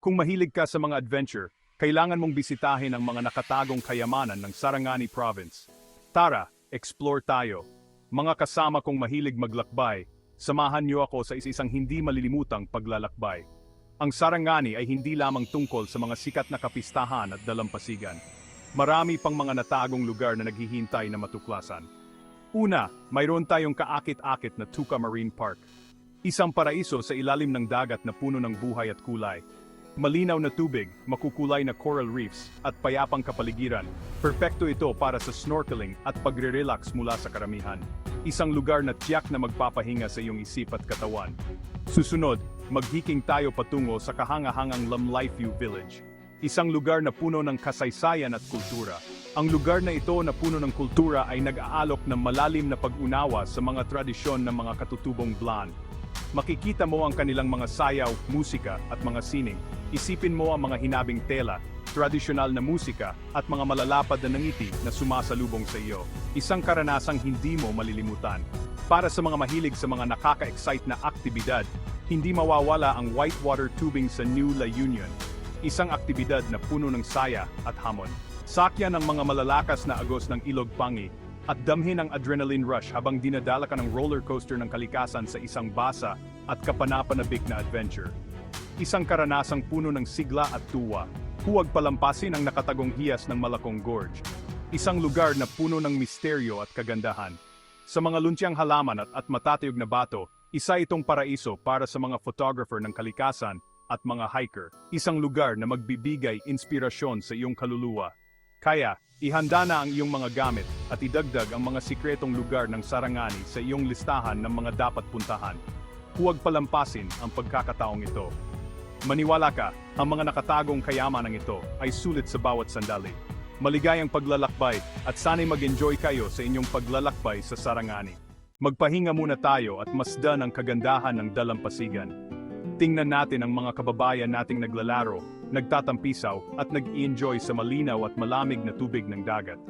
Kung mahilig ka sa mga adventure, kailangan mong bisitahin ang mga nakatagong kayamanan ng Sarangani Province. Tara, explore tayo. Mga kasama kong mahilig maglakbay, samahan niyo ako sa isang hindi malilimutang paglalakbay. Ang Sarangani ay hindi lamang tungkol sa mga sikat na kapistahan at dalampasigan. Marami pang mga natagong lugar na naghihintay na matuklasan. Una, mayroon tayong kaakit-akit na Tuca Marine Park. Isang paraiso sa ilalim ng dagat na puno ng buhay at kulay. Malinaw na tubig, makukulay na coral reefs, at payapang kapaligiran. Perpekto ito para sa snorkeling at pagre-relax mula sa karamihan. Isang lugar na tiyak na magpapahinga sa iyong isip at katawan. Susunod, maghiking tayo patungo sa kahangahangang Lamlaifeu Village. Isang lugar na puno ng kasaysayan at kultura. Ang lugar na ito na puno ng kultura ay nag-aalok ng malalim na pag-unawa sa mga tradisyon ng mga katutubong Blan. Makikita mo ang kanilang mga sayaw, musika at mga sining. Isipin mo ang mga hinabing tela, tradisyonal na musika at mga malalapad na ngiti na sumasalubong sa iyo. Isang karanasang hindi mo malilimutan. Para sa mga mahilig sa mga nakaka-excite na aktibidad, hindi mawawala ang whitewater tubing sa New La Union. Isang aktibidad na puno ng saya at hamon. Sakyan ng mga malalakas na agos ng Ilog Pangi at damhin ang adrenaline rush habang dinadala ka ng roller coaster ng kalikasan sa isang basa at kapanapanabik na adventure. Isang karanasang puno ng sigla at tuwa. Huwag palampasin ang nakatagong hiyas ng Malacong Gorge. Isang lugar na puno ng misteryo at kagandahan. Sa mga luntiang halaman at matatayog na bato, isa itong paraiso para sa mga photographer ng kalikasan at mga hiker. Isang lugar na magbibigay inspirasyon sa iyong kaluluwa. Kaya, ihanda na ang iyong mga gamit at idagdag ang mga sikretong lugar ng Sarangani sa iyong listahan ng mga dapat puntahan. Huwag palampasin ang pagkakataong ito. Maniwala ka, ang mga nakatagong kayamanang ito ay sulit sa bawat sandali. Maligayang paglalakbay at sana'y mag-enjoy kayo sa inyong paglalakbay sa Sarangani. Magpahinga muna tayo at masdan ang kagandahan ng dalampasigan. Tingnan natin ang mga kababayan nating naglalaro, nagtatampisaw at nag-i-enjoy sa malinaw at malamig na tubig ng dagat.